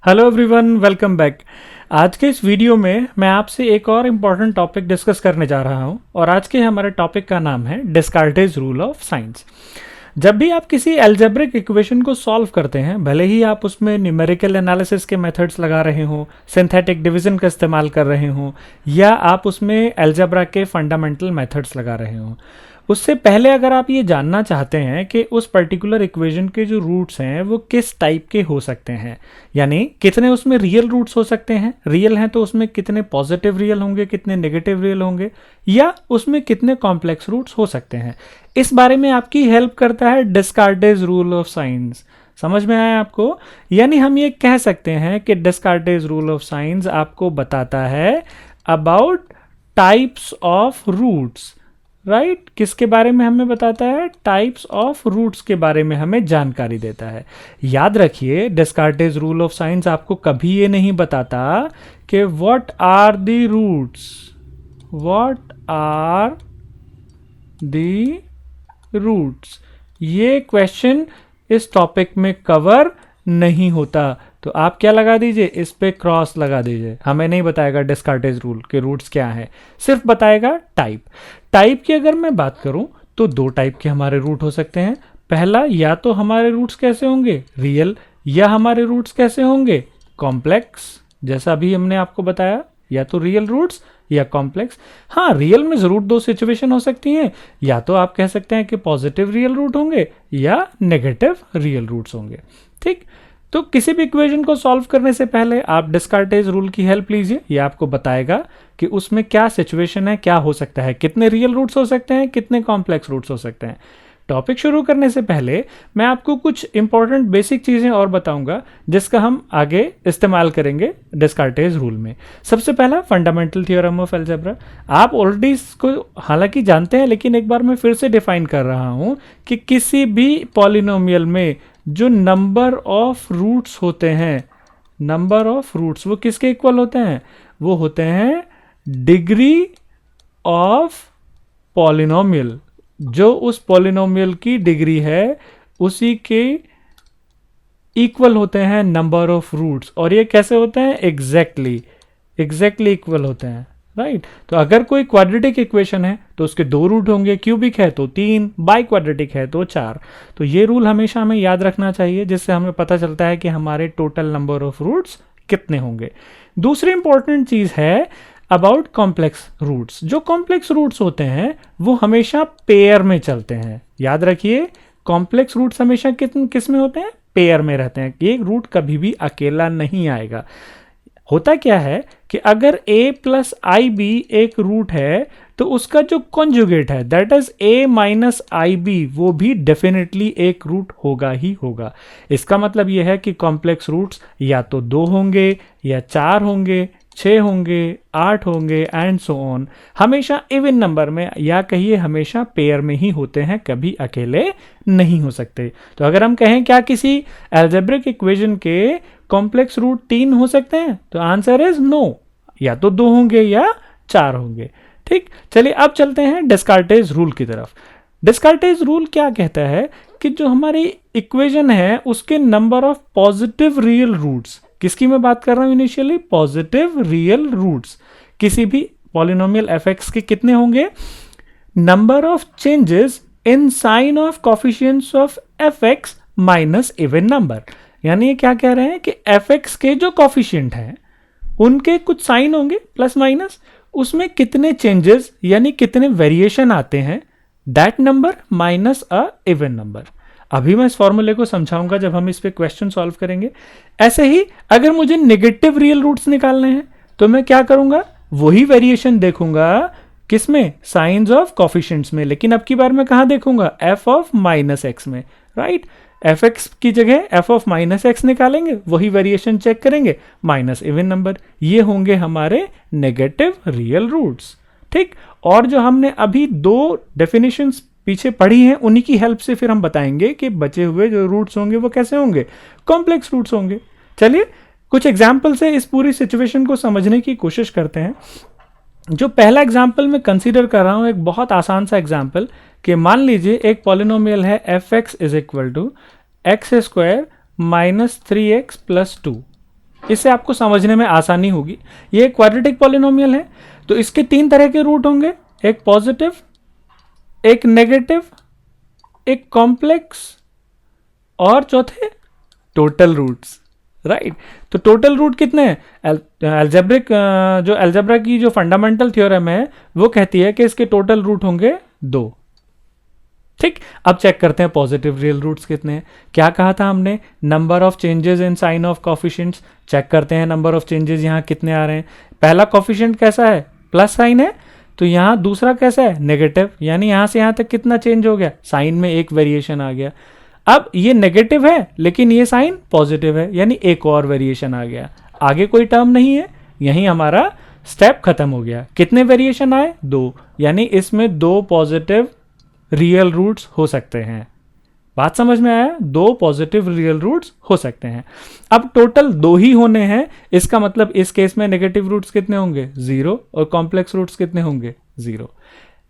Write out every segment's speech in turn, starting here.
Hello everyone, welcome back. आज के इस वीडियो में मैं आपसे एक और इम्पॉर्टेंट टॉपिक डिस्कस करने जा रहा हूं और आज के हमारे टॉपिक का नाम है डिस्कार्टेज रूल ऑफ साइंस। जब भी आप किसी एल्जेब्रिक इक्वेशन को सॉल्व करते हैं, भले ही आप उसमें न्यूमेरिकल एनालिसिस के मेथड्स लगा रहे हों, सिंथेटिक डिवीजन का इस्तेमाल कर रहे हों, या आप उसमें एल्जेब्रा के फंडामेंटल मेथड्स लगा रहे हों, उससे पहले अगर आप ये जानना चाहते हैं कि उस पर्टिकुलर इक्वेशन के जो रूट्स हैं वो किस टाइप के हो सकते हैं, यानी कितने उसमें रियल रूट्स हो सकते हैं, रियल हैं तो उसमें कितने पॉजिटिव रियल होंगे, कितने नेगेटिव रियल होंगे, या उसमें कितने कॉम्प्लेक्स रूट्स हो सकते हैं, इस बारे में आपकी हेल्प करता है डिस्कार्टेज रूल ऑफ साइंस। समझ में आया आपको? यानी हम ये कह सकते हैं कि डिस्कार्टेज रूल ऑफ साइंस आपको बताता है about types of roots, right? किसके बारे में हमें बताता है? टाइप्स ऑफ रूट्स के बारे में हमें जानकारी देता है। याद रखिए, डिस्कार्टेज रूल ऑफ साइंस आपको कभी ये नहीं बताता कि what are the roots, what are the roots. ये क्वेश्चन इस टॉपिक में कवर नहीं होता, तो आप क्या लगा दीजिए, इस पे क्रॉस लगा दीजिए। हमें नहीं बताएगा डिस्कार्टेज रूल के रूट्स क्या हैं, सिर्फ बताएगा टाइप। टाइप की अगर मैं बात करूं तो दो टाइप के हमारे रूट हो सकते हैं। पहला, या तो हमारे रूट्स कैसे होंगे, रियल, या हमारे रूट्स कैसे होंगे, कॉम्प्लेक्स। जैसा अभी हमने आपको बताया, या तो रियल रूट्स या कॉम्प्लेक्स। हाँ, रियल में जरूर दो सिचुएशन हो सकती हैं, या तो आप कह सकते हैं कि पॉजिटिव रियल रूट होंगे या नेगेटिव रियल रूट्स होंगे। ठीक, तो किसी भी इक्वेशन को सॉल्व करने से पहले आप डिस्कार्टेज रूल की हेल्प लीजिए। ये आपको बताएगा कि उसमें क्या सिचुएशन है, क्या हो सकता है, कितने रियल रूट्स हो सकते हैं, कितने कॉम्प्लेक्स रूट्स हो सकते हैं। टॉपिक शुरू करने से पहले मैं आपको कुछ इंपॉर्टेंट बेसिक चीज़ें और बताऊंगा जिसका हम आगे इस्तेमाल करेंगे डिस्कार्टेज रूल में। सबसे पहला, फंडामेंटल थ्योरम ऑफ अलजेब्रा। आप ऑलरेडी इसको हालांकि जानते हैं, लेकिन एक बार मैं फिर से डिफाइन कर रहा हूं कि किसी भी पॉलिनोमियल में जो नंबर ऑफ रूट्स होते हैं, नंबर ऑफ रूट्स वो किसके इक्वल होते हैं? वो होते हैं डिग्री ऑफ पॉलिनोमियल। जो उस पॉलिनोमियल की डिग्री है उसी के इक्वल होते हैं नंबर ऑफ रूट्स। और ये कैसे होते हैं? एग्जैक्टली इक्वल होते हैं, राइट? तो अगर कोई क्वाड्रेटिक इक्वेशन है तो उसके दो रूट होंगे, क्यूबिक है तो 3, बाई क्वाड्रेटिक है तो 4। तो ये रूल हमेशा हमें याद रखना चाहिए, जिससे हमें पता चलता है कि हमारे टोटल नंबर ऑफ रूट्स कितने होंगे। दूसरी इंपॉर्टेंट चीज है अबाउट कॉम्प्लेक्स रूट्स। जो कॉम्प्लेक्स रूट्स होते हैं वो हमेशा पेयर में चलते हैं। याद रखिए, कॉम्प्लेक्स रूट्स हमेशा किस में होते हैं? पेयर में रहते हैं। एक रूट कभी भी अकेला नहीं आएगा। होता क्या है कि अगर a प्लस आई बी एक रूट है तो उसका जो कॉन्जुगेट है, that is a minus I B, वो भी डेफिनेटली एक रूट होगा ही होगा। इसका मतलब यह है कि कॉम्प्लेक्स रूट्स या तो 2 होंगे या 4 होंगे, 6 होंगे, 8 होंगे एंड सो ऑन। हमेशा इवन नंबर में, या कहिए हमेशा पेयर में ही होते हैं, कभी अकेले नहीं हो सकते। तो अगर हम कहें क्या किसी एल्जेब्रिक इक्वेशन के कॉम्प्लेक्स रूट 3 हो सकते हैं, तो आंसर इज नो। या तो 2 होंगे या 4 होंगे। ठीक, चलिए अब चलते हैं डिस्कार्टेज रूल की तरफ। डिस्कार्टेज रूल क्या कहता है कि जो हमारी इक्वेशन है उसके number of positive real roots, किसकी मैं बात कर रहा हूं इनिशियली? Positive real roots. किसी भी पॉलिनोमियल एफ के कितने होंगे? Number of changes in sign of coefficients of F X minus even number. यानी ये क्या कह रहे हैं कि एफ के जो कोफिशिएंट हैं उनके कुछ साइन होंगे प्लस माइनस, उसमें कितने चेंजेस यानी कितने वेरिएशन आते हैं, that number minus a even number. अभी मैं इस फॉर्मूले को समझाऊंगा जब हम इस पे क्वेश्चन सॉल्व करेंगे। ऐसे ही अगर मुझे नेगेटिव रियल रूट्स निकालने हैं तो मैं क्या करूंगा? वही वेरिएशन देखूंगा, किसमें? साइंस ऑफ कोफिशिएंट्स में। लेकिन अब की बार मैं कहां देखूंगा? एफ ऑफ माइनस एक्स में, राइट? एफ एक्स की जगह एफ ऑफ माइनस एक्स निकालेंगे, वही वेरिएशन चेक करेंगे, माइनस इवन नंबर। ये होंगे हमारे नेगेटिव रियल रूट्स। ठीक, और जो हमने अभी 2 डेफिनेशंस पीछे पढ़ी हैं उन्हीं की हेल्प से फिर हम बताएंगे कि बचे हुए जो रूट्स होंगे वो कैसे होंगे? कॉम्प्लेक्स रूट्स होंगे। चलिए कुछ एग्जाम्पल से इस पूरी सिचुएशन को समझने की कोशिश करते हैं। जो पहला एग्जाम्पल मैं कंसीडर कर रहा हूं, एक बहुत आसान सा एग्जाम्पल, कि मान लीजिए एक पॉलिनोमियल है F X is equal to X square minus 3x plus 2। इससे आपको समझने में आसानी होगी। ये एक क्वाड्रेटिक पॉलिनोमियल है, तो इसके 3 तरह के रूट होंगे, एक पॉजिटिव, एक नेगेटिव, एक कॉम्प्लेक्स और चौथे टोटल रूट्स, राइट। तो टोटल रूट कितने हैं? एल्जेब्रिक जो एल्जेब्रा की जो फंडामेंटल थ्योरम है वो कहती है कि इसके टोटल रूट होंगे 2। ठीक, अब चेक करते हैं पॉजिटिव रियल रूट्स कितने हैं। क्या कहा था हमने? Number of changes in sign of coefficients. Check करते हैं नंबर ऑफ चेंजेस यहाँ कितने आ रहे हैं। पहला कोफिशिएंट कैसा है? प्लस साइन है, तो यहाँ दूसरा कैसा है? नेगेटिव, यानी यहाँ से यहाँ तक कितना चेंज हो गया? साइन में एक वेरिएशन आ गया। अब ये नेगेटिव है लेकिन ये साइन पॉजिटिव है, यानी एक और वेरिएशन आ गया। आगे कोई टर्म नहीं है, यहीं हमारा स्टेप खत्म हो गया। कितने वेरिएशन आए? 2, यानी इसमें 2 पॉजिटिव रियल रूट्स हो सकते हैं। बात समझ में आया? 2 पॉजिटिव रियल रूट्स हो सकते हैं। अब टोटल 2 ही होने हैं, इसका मतलब इस केस में नेगेटिव रूट्स कितने होंगे? 0, और कॉम्प्लेक्स रूट्स कितने होंगे? 0।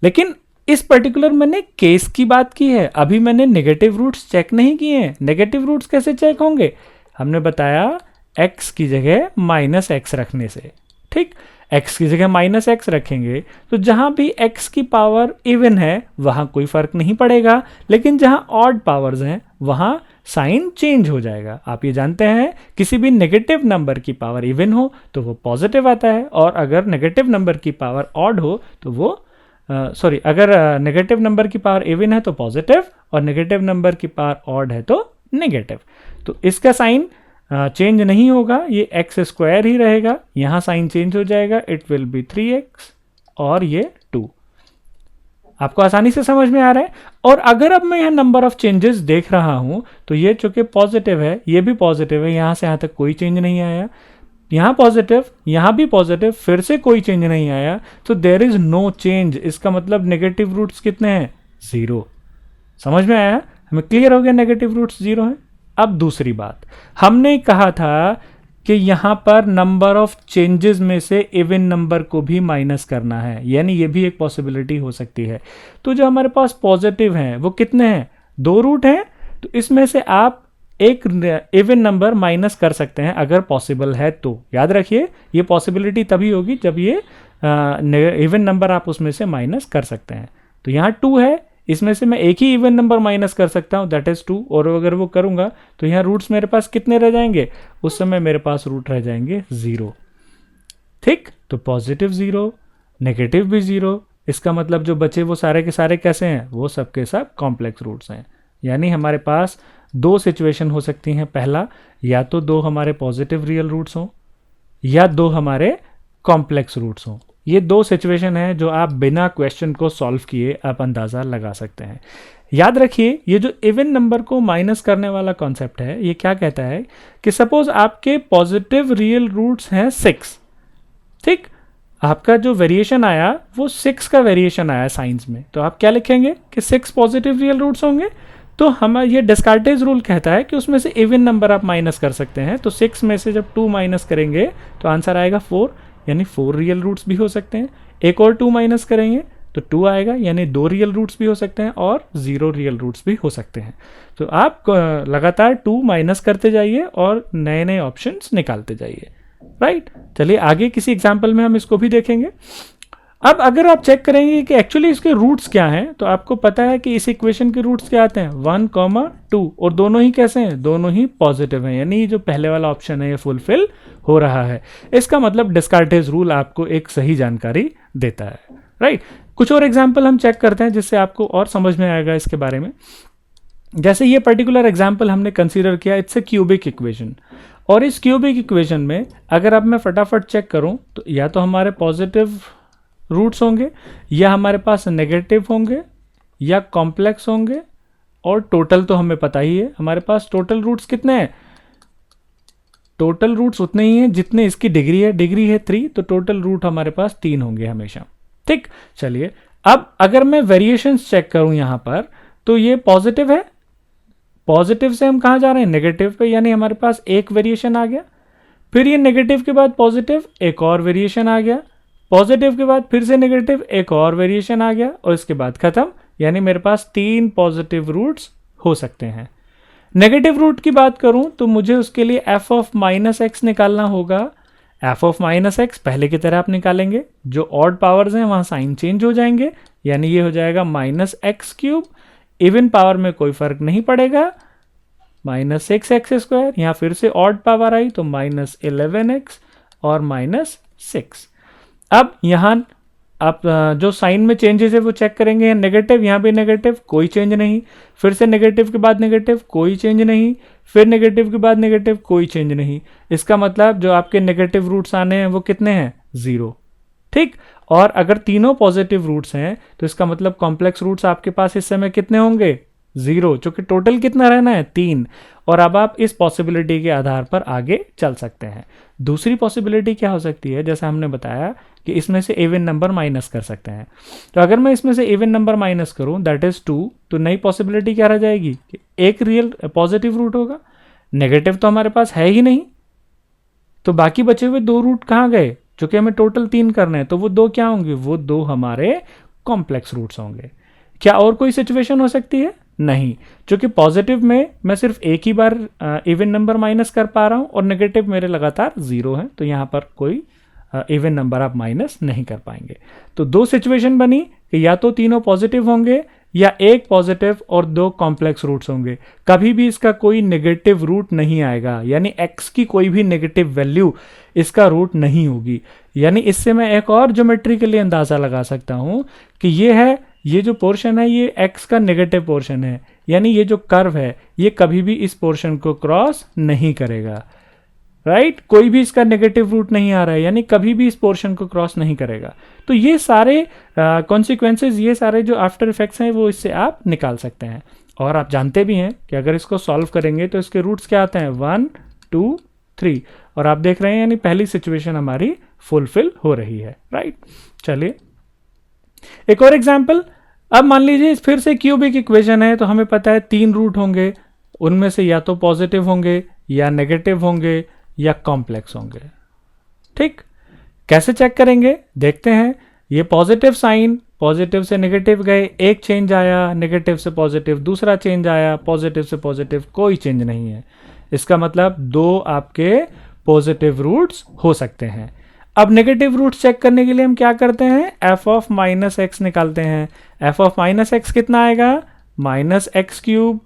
लेकिन इस पर्टिकुलर मैंने केस की बात की है, अभी मैंने नेगेटिव रूट्स चेक नहीं किए हैं। नेगेटिव रूट्स कैसे चेक होंगे? हमने बताया x की जगह -x रखने से। ठीक, x की जगह -x रखेंगे तो जहां भी x की पावर इवन है वहां कोई फर्क नहीं पड़ेगा, लेकिन जहां ऑड पावर्स हैं वहां साइन चेंज हो जाएगा। आप ये जानते हैं किसी भी नेगेटिव नंबर की पावर इवन हो तो वो पॉजिटिव आता है, और अगर नेगेटिव नंबर की पावर ऑड हो तो वो अगर नेगेटिव नंबर की पावर इवन है तो पॉजिटिव, और नेगेटिव नंबर की पावर ऑड है तो नेगेटिव। तो इसका साइन चेंज नहीं होगा, ये x² ही रहेगा। यहां साइन चेंज हो जाएगा, इट विल बी 3x और ये 2। आपको आसानी से समझ में आ रहा है। और अगर अब मैं यह नंबर ऑफ चेंजेस देख रहा हूं तो ये चूंकि पॉजिटिव है, ये भी पॉजिटिव है, यहां से यहां तक कोई चेंज नहीं आया, यहां पॉजिटिव, यहां भी पॉजिटिव, फिर से कोई चेंज नहीं आया, तो देयर इज नो चेंज। इसका मतलब नेगेटिव रूट्स कितने हैं? 0। समझ में आया? हमें क्लियर हो गया नेगेटिव रूट्स 0 है। अब दूसरी बात, हमने कहा था कि यहां पर नंबर ऑफ चेंजेस में से इवन नंबर को भी माइनस करना है, यानी ये भी एक पॉसिबिलिटी हो सकती है। तो जो हमारे पास पॉजिटिव हैं वो कितने हैं? 2 रूट हैं, तो इसमें से आप एक इवन नंबर माइनस कर सकते हैं अगर पॉसिबल है तो। याद रखिए ये पॉसिबिलिटी तभी होगी जब ये इवन नंबर आप उसमें से माइनस कर सकते हैं। तो यहाँ 2 है, इसमें से मैं एक ही इवन नंबर माइनस कर सकता हूँ, दैट इज 2, और अगर वो करूंगा तो यहाँ रूट्स मेरे पास कितने रह जाएंगे? उस समय मेरे पास रूट रह जाएंगे 0। ठीक, तो पॉजिटिव 0, नेगेटिव भी 0, इसका मतलब जो बचे वो सारे के सारे कैसे हैं? वो सब के सब कॉम्प्लेक्स रूट्स हैं। यानी हमारे पास 2 सिचुएशन हो सकती हैं। पहला, या तो 2 हमारे पॉजिटिव रियल रूट्स हों या 2 हमारे कॉम्प्लेक्स रूट्स हों। ये 2 सिचुएशन है जो आप बिना क्वेश्चन को सॉल्व किए आप अंदाज़ा लगा सकते हैं। याद रखिए ये जो इवन नंबर को माइनस करने वाला कॉन्सेप्ट है, ये क्या कहता है कि सपोज आपके पॉजिटिव रियल रूट्स हैं 6। ठीक, आपका जो वेरिएशन आया वो 6 का वेरिएशन आया साइंस में, तो आप क्या लिखेंगे कि 6 पॉजिटिव रियल रूट्स होंगे। तो हम ये डिस्कार्टेज रूल कहता है कि उसमें से इवन नंबर आप माइनस कर सकते हैं। तो 6 में से जब 2 माइनस करेंगे तो आंसर आएगा 4, यानी 4 रियल रूट्स भी हो सकते हैं। एक और 2 माइनस करेंगे तो 2 आएगा, यानी 2 रियल रूट्स भी हो सकते हैं और 0 रियल रूट्स भी हो सकते हैं। तो आप लगातार 2 माइनस करते जाइए और नए नए ऑप्शंस निकालते जाइए, राइट। चलिए आगे किसी एग्जाम्पल में हम इसको भी देखेंगे। अब अगर आप चेक करेंगे कि एक्चुअली इसके रूट्स क्या हैं, तो आपको पता है कि इस इक्वेशन के रूट्स क्या आते हैं? 1, 2, और दोनों ही कैसे हैं? दोनों ही पॉजिटिव हैं, यानी जो पहले वाला ऑप्शन है ये फुलफिल हो रहा है। इसका मतलब डिस्कार्टेज रूल आपको एक सही जानकारी देता है, राइट। कुछ और एग्जाम्पल हम चेक करते हैं जिससे आपको और समझ में आएगा इसके बारे में। जैसे ये पर्टिकुलर एग्जाम्पल हमने कंसीडर किया, इट्स ए क्यूबिक इक्वेशन, और इस क्यूबिक इक्वेशन में अगर अब मैं फटाफट चेक करूं तो या तो हमारे पॉजिटिव रूट्स होंगे, या हमारे पास नेगेटिव होंगे, या कॉम्प्लेक्स होंगे, और टोटल तो हमें पता ही है हमारे पास टोटल रूट्स कितने हैं। टोटल रूट्स उतने ही हैं जितने इसकी डिग्री है। डिग्री है 3, तो टोटल रूट हमारे पास 3 होंगे हमेशा। ठीक, चलिए अब अगर मैं वेरिएशंस चेक करूं यहां पर, तो ये पॉजिटिव है, पॉजिटिव से हम कहाँ जा रहे हैं? नेगेटिव पे, यानी हमारे पास एक वेरिएशन आ गया। फिर ये नेगेटिव के बाद पॉजिटिव, एक और वेरिएशन आ गया। पॉजिटिव के बाद फिर से नेगेटिव, एक और वेरिएशन आ गया, और इसके बाद खत्म। यानी मेरे पास 3 पॉजिटिव रूट्स हो सकते हैं। नेगेटिव रूट की बात करूं तो मुझे उसके लिए एफ ऑफ माइनस एक्स निकालना होगा। एफ ऑफ माइनस एक्स पहले की तरह आप निकालेंगे, जो ऑड पावर्स हैं वहां साइन चेंज हो जाएंगे, यानी ये हो जाएगा minus x cube. Even power में कोई फर्क नहीं पड़ेगा, माइनस सिक्स एक्स स्क्वायर। यहां फिर से ऑड पावर आई तो माइनस 11x और माइनस 6। अब यहां आप जो साइन में चेंजेस है वो चेक करेंगे। नेगेटिव, यहाँ भी नेगेटिव, कोई चेंज नहीं। फिर से नेगेटिव के बाद नेगेटिव, कोई चेंज नहीं। फिर नेगेटिव के बाद नेगेटिव, कोई चेंज नहीं। इसका मतलब जो आपके नेगेटिव रूट्स आने हैं वो कितने हैं? 0। ठीक। और अगर तीनों पॉजिटिव रूट्स हैं तो इसका मतलब कॉम्प्लेक्स रूट्स आपके पास इस समय कितने होंगे? 0, जो कि टोटल कितना रहना है? 3। और अब आप इस पॉसिबिलिटी के आधार पर आगे चल सकते हैं। दूसरी पॉसिबिलिटी क्या हो सकती है? जैसे हमने बताया कि इसमें से इवन नंबर माइनस कर सकते हैं। तो अगर मैं इसमें से इवन नंबर माइनस करूं, दैट इज 2, तो नई पॉसिबिलिटी क्या रह जाएगी कि एक रियल पॉजिटिव रूट होगा। नेगेटिव तो हमारे पास है ही नहीं, तो बाकी बचे हुए 2 रूट कहाँ गए? जो कि हमें टोटल 3 करने हैं, तो वो 2 क्या होंगे? वो 2 हमारे कॉम्प्लेक्स रूट्स होंगे। क्या और कोई सिचुएशन हो सकती है? नहीं, क्योंकि पॉजिटिव में मैं सिर्फ एक ही बार इवन नंबर माइनस कर पा रहा हूं और नेगेटिव मेरे लगातार 0 है, तो यहां पर कोई इवन नंबर आप माइनस नहीं कर पाएंगे। तो 2 सिचुएशन बनी कि या तो तीनों पॉजिटिव होंगे या एक पॉजिटिव और 2 कॉम्प्लेक्स रूट्स होंगे। कभी भी इसका कोई नेगेटिव रूट नहीं आएगा, यानी x की कोई भी नेगेटिव वैल्यू इसका रूट नहीं होगी। यानी इससे मैं एक और ज्योमेट्री के लिए अंदाजा लगा सकता हूं कि ये जो पोर्शन है ये x का नेगेटिव पोर्शन है, यानी ये जो कर्व है ये कभी भी इस पोर्शन को क्रॉस नहीं करेगा। राइट, कोई भी इसका नेगेटिव रूट नहीं आ रहा है, यानी कभी भी इस पोर्शन को क्रॉस नहीं करेगा। तो ये सारे कॉन्सिक्वेंसेज, ये सारे जो आफ्टर इफेक्ट्स हैं वो इससे आप निकाल सकते हैं। और आप जानते भी हैं कि अगर इसको सॉल्व करेंगे तो इसके रूट्स क्या आते हैं? 1, 2, 3। और आप देख रहे हैं यानी पहली सिचुएशन हमारी फुलफिल हो रही है। राइट, चलिए एक और एग्जाम्पल। अब मान लीजिए फिर से क्यूबिक इक्वेशन है, तो हमें पता है 3 रूट होंगे, उनमें से या तो पॉजिटिव होंगे या नेगेटिव होंगे या कॉम्प्लेक्स होंगे। ठीक, कैसे चेक करेंगे? देखते हैं। ये पॉजिटिव साइन, पॉजिटिव से नेगेटिव गए, एक चेंज आया, नेगेटिव से पॉजिटिव दूसरा चेंज आया, पॉजिटिव से पॉजिटिव कोई चेंज नहीं है। इसका मतलब 2 आपके पॉजिटिव रूट्स हो सकते हैं। अब नेगेटिव रूट्स चेक करने के लिए हम क्या करते हैं? एफ ऑफ माइनस एक्स निकालते हैं। एफ ऑफ माइनस एक्स कितना आएगा? माइनस एक्स क्यूब,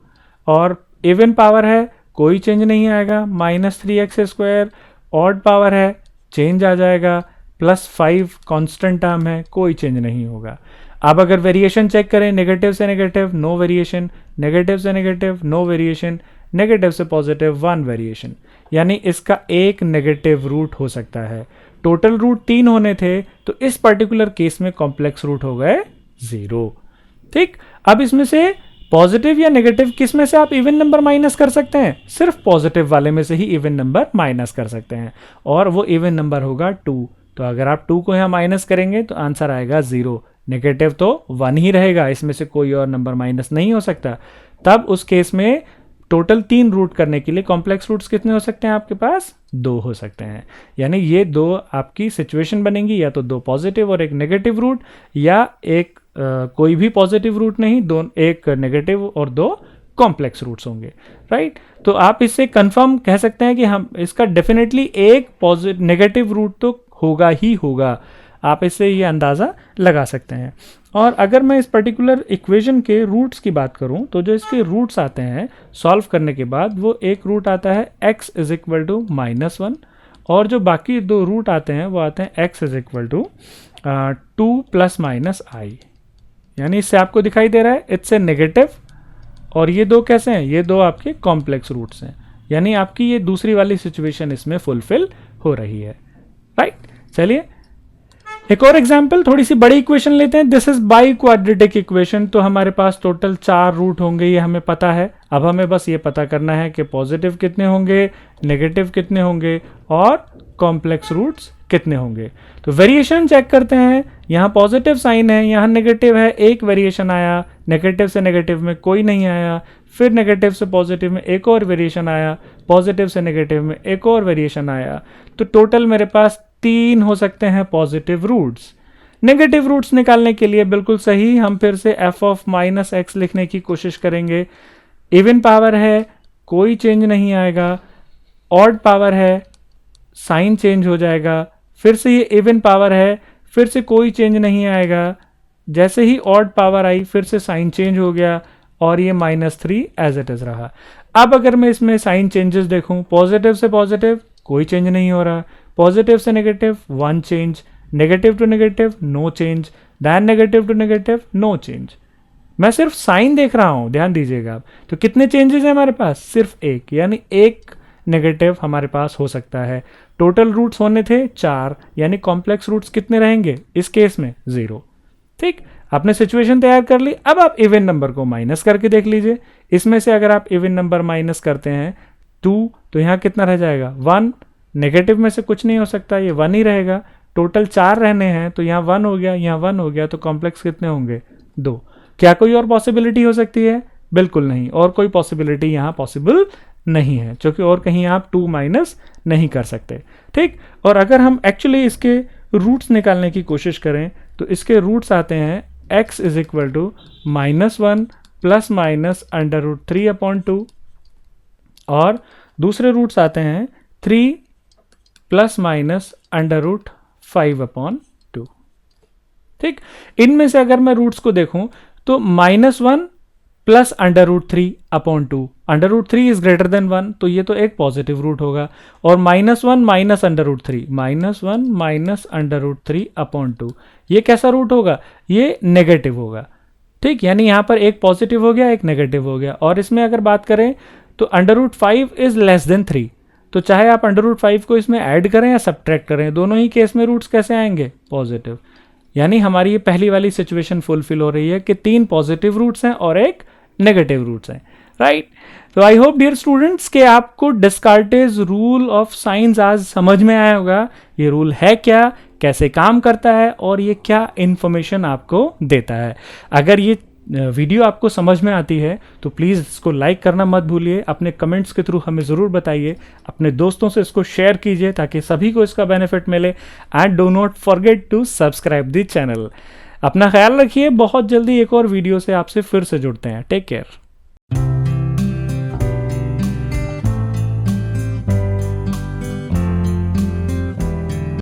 और इवन पावर है कोई चेंज नहीं आएगा, minus 3x square. Odd power है, चेंज आ जाएगा, प्लस 5 कांस्टेंट टर्म है, कोई चेंज नहीं होगा। अब अगर वेरिएशन चेक करें, नेगेटिव से नेगेटिव नो वेरिएशन, नेगेटिव से नेगेटिव नो वेरिएशन, नेगेटिव से पॉजिटिव 1 वेरिएशन, यानी इसका एक नेगेटिव रूट हो सकता है। टोटल रूट 3 होने थे, तो इस पर्टिकुलर केस में कॉम्प्लेक्स रूट हो गए 0। ठीक, अब इसमें से पॉजिटिव या नेगेटिव किस में से आप इवन नंबर माइनस कर सकते हैं? सिर्फ पॉजिटिव वाले में से ही इवन नंबर माइनस कर सकते हैं, और वो इवन नंबर होगा 2। तो अगर आप 2 को यहाँ माइनस करेंगे तो आंसर आएगा 0। नेगेटिव तो 1 ही रहेगा, इसमें से कोई और नंबर माइनस नहीं हो सकता। तब उस केस में टोटल 3 रूट करने के लिए कॉम्प्लेक्स रूट्स कितने हो सकते हैं? आपके पास 2 हो सकते हैं। यानी ये 2 आपकी सिचुएशन बनेंगी, या तो 2 पॉजिटिव और एक नेगेटिव रूट, या एक कोई भी पॉजिटिव रूट नहीं, एक नेगेटिव और 2 कॉम्प्लेक्स रूट्स होंगे। राइट, तो आप इससे कंफर्म कह सकते हैं कि हम इसका डेफिनेटली एक पॉजिटिव नेगेटिव रूट तो होगा ही होगा। आप इससे ये अंदाज़ा लगा सकते हैं। और अगर मैं इस पर्टिकुलर इक्वेशन के रूट्स की बात करूं, तो जो इसके रूट्स आते हैं सॉल्व करने के बाद, वो एक रूट आता है x इज इक्वल टू -1, और जो बाकी 2 रूट आते हैं वो आते हैं x is equal to 2 ± i। यानी इससे आपको दिखाई दे रहा है इट्स ए नेगेटिव, और ये 2 कैसे हैं? ये 2 आपके कॉम्प्लेक्स रूट्स हैं, यानी आपकी ये दूसरी वाली सिचुएशन इसमें फुलफिल हो रही है। राइट, चलिए एक और एग्जाम्पल, थोड़ी सी बड़ी इक्वेशन लेते हैं। This is by quadratic equation. तो हमारे पास टोटल 4 रूट होंगे, ये हमें पता है। अब हमें बस ये पता करना है कि पॉजिटिव कितने होंगे, नेगेटिव कितने होंगे, और कॉम्प्लेक्स रूट्स कितने होंगे। तो वेरिएशन चेक करते हैं। यहाँ पॉजिटिव साइन है, यहाँ नेगेटिव है, एक वेरिएशन आया, नेगेटिव से नेगेटिव में कोई नहीं आया, फिर नेगेटिव से पॉजिटिव में एक और वेरिएशन आया, पॉजिटिव से नेगेटिव में एक और वेरिएशन आया। तो टोटल मेरे पास 3 हो सकते हैं पॉजिटिव रूट्स। नेगेटिव रूट्स निकालने के लिए बिल्कुल सही, हम फिर से एफ ऑफ माइनस एक्स लिखने की कोशिश करेंगे। इवन पावर है, कोई चेंज नहीं आएगा, ऑड पावर है साइन चेंज हो जाएगा, फिर से ये इवन पावर है फिर से कोई चेंज नहीं आएगा, जैसे ही ऑड पावर आई फिर से साइन चेंज हो गया और ये -3 एज इट इज रहा। अब अगर मैं इसमें साइन चेंजेस देखूं, पॉजिटिव से पॉजिटिव कोई चेंज नहीं हो रहा, पॉजिटिव से negative 1 change, negative to negative no change, then negative to negative no change. मैं सिर्फ साइन देख रहा हूं, ध्यान दीजिएगा आप। तो कितने चेंजेस हैं हमारे पास? सिर्फ एक, यानी एक नेगेटिव हमारे पास हो सकता है। टोटल रूट्स होने थे 4, यानी कॉम्प्लेक्स रूट्स कितने रहेंगे इस केस में? 0। ठीक, आपने सिचुएशन तैयार कर ली। अब आप इवन नंबर को माइनस करके देख लीजिए। इसमें से अगर आप इवन नंबर माइनस करते हैं 2, तो यहाँ कितना रह जाएगा? 1। नेगेटिव में से कुछ नहीं हो सकता, ये 1 ही रहेगा। टोटल 4 रहने हैं, तो यहाँ 1 हो गया, यहाँ 1 हो गया, तो कॉम्प्लेक्स कितने होंगे? 2। क्या कोई और पॉसिबिलिटी हो सकती है? बिल्कुल नहीं, और कोई पॉसिबिलिटी यहाँ पॉसिबल नहीं है, क्योंकि और कहीं आप 2 माइनस नहीं कर सकते। ठीक, और अगर हम एक्चुअली इसके रूट्स निकालने की कोशिश करें तो इसके रूट्स आते हैं x is equal to -1 plus minus √3/2, और दूसरे रूट्स आते हैं 3 प्लस माइनस √5/2। ठीक, इनमें से अगर मैं रूट्स को देखूं तो -1 प्लस √3/2, √3 इज ग्रेटर देन 1, तो ये तो एक पॉजिटिव रूट होगा, और -1 माइनस √3, -1 माइनस √3/2, ये कैसा रूट होगा? ये नेगेटिव होगा। ठीक, यानी यहाँ पर एक पॉजिटिव हो गया, एक नेगेटिव हो गया। और इसमें अगर बात करें तो √5 इज लेस देन 3, तो चाहे आप √5 को इसमें ऐड करें या सब्ट्रैक्ट करें, दोनों ही केस में रूट्स कैसे आएंगे? पॉजिटिव। यानी हमारी ये पहली वाली सिचुएशन फुलफिल हो रही है कि 3 पॉजिटिव रूट्स हैं और एक नेगेटिव रूट्स हैं, राइट। तो आई होप डियर स्टूडेंट्स कि आपको डिस्कार्टेज रूल ऑफ साइंस आज समझ में आया होगा। ये रूल है क्या, कैसे काम करता है और ये क्या इंफॉर्मेशन आपको देता है। अगर ये वीडियो आपको समझ में आती है तो प्लीज़ इसको लाइक करना मत भूलिए, अपने कमेंट्स के थ्रू हमें ज़रूर बताइए, अपने दोस्तों से इसको शेयर कीजिए ताकि सभी को इसका बेनिफिट मिले, and do not forget to subscribe the channel. अपना ख्याल रखिए, बहुत जल्दी एक और वीडियो से आपसे फिर से जुड़ते हैं। Take care.